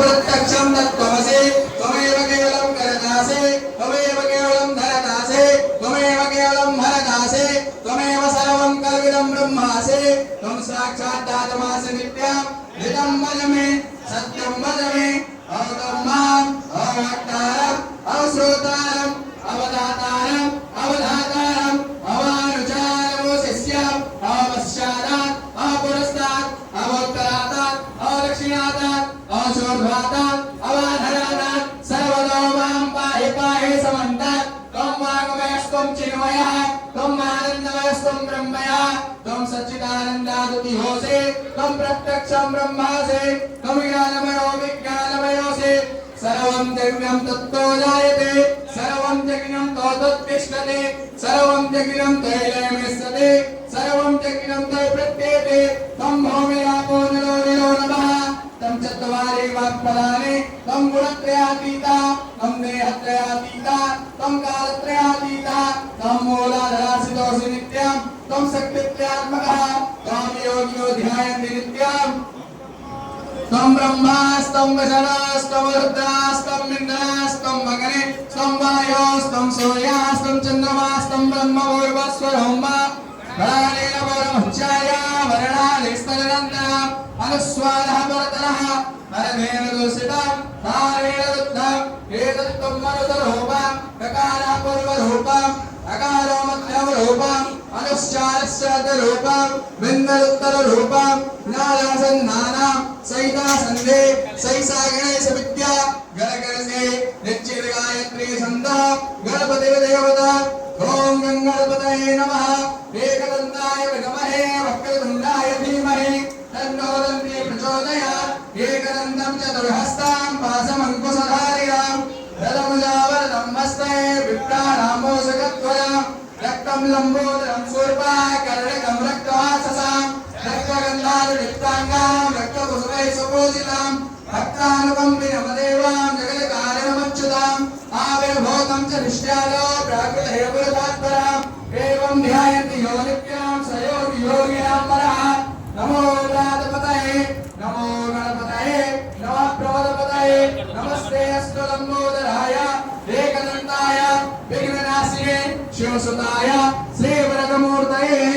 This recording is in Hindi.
प्रत्यक्षं तत्त्वमसि त्वमेव केवलं करनासे त्वमेव केवलं धरनासे त्वमेव केवलं हरनासे त्वमेव सर्वं कल्विदं ब्रह्मासे त्वं साक्षात् दातमासि नित्यं हितं वद मे सत्यं वद मे अवगं माम् अवक्तारम् अवश्रोतारम् अवदातारम् अवधातारम् अवानुचारमो शिष्यम् अवपश्चादात् अपुरस्तात् अवोत्तरात् अदक्षिणात् अशोर्ध्वात् अवाधरात् सर्वतो मां पाहि पाहि समन्तात् त्वं वाङ्मयस्त्वं चिन्मयः त्वं आनन्दमयस्त्वं ब्रह्मयः त्वं सच्चिदानन्दादुतिहोऽसि त्वं प्रत्यक्षं ब्रह्मासि त्वं ज्ञानमयो विज्ञानमयोऽसि सर्वं दिव्यं तत्तो जायते सर्वं जगिनं तत्तिष्ठते सर्वं जगिनं तैलमिष्यते सर्वं जगिनं तै प्रत्येते तं भौमिरापो नरो निरो नमः तं चत्वारि वाक्पदानि तं गुणत्रयातीता तं देहत्रयातीता तं कालत्रयातीता तं मूलाधारासितोऽसि नित्यं तं शक्तित्रयात्मकः तं योगिनो ध्यायन्ति नित्यं तं ब्रह्मास्तं वचनास्तं रुद्रास्तं इन्द्रास्तं मगने स्तं वायोस्तं सूर्यास्तं चन्द्रमास्तं ब्रह्मपूर्वस्वरं वा वरालेन वरमुच्चाया वरणालिस्तनरन्तरम् अनुस्वारः परतरः परमेन दूषितं तारेण रुद्धम् एतत्त्वं मरुतरूपं ककारः पूर्वरूपम् अकारो मध्यमरूपम् अनुश्चारस्य रूपं बिन्दुत्तररूपं नानासन्नानां सहितासन्धे सहिसागणेश विद्या गणगणसे निश्चित गायत्री छन्दः गणपतिर्देवता ॐ गणपतये नमः एकदन्ताय विद्महे वक्रतुण्डाय धीमहि तन्नो दन्ती प्रचोदयात् एकदन्तं चतुर्हस्तं पाशमङ्कुशधारिणां रथमुजावरदं हस्ते विप्राणामोषगत्वरम् रक्तं लम्बोदरं शूर्पाकर्णकं रक्तवाससां रक्तगन्धारुलिप्ताङ्गां रक्तकुसुमैः सुपूजितां भक्तानुकम्पिनमदेवां जगत्कारणमच्युताम् आविर्भूतं च निष्ठ्यादो प्राकृतेः पुरतात्पराम् एवं ध्यायन्ति यो नित्यां स योगी योगिनां परः नमो व्रातपतये नमो गणपतये नमः प्रमदपतये नमस्ते अस्तु लम्बोदराय एकदन्ताय विघ्ननाशिने शिवसुताय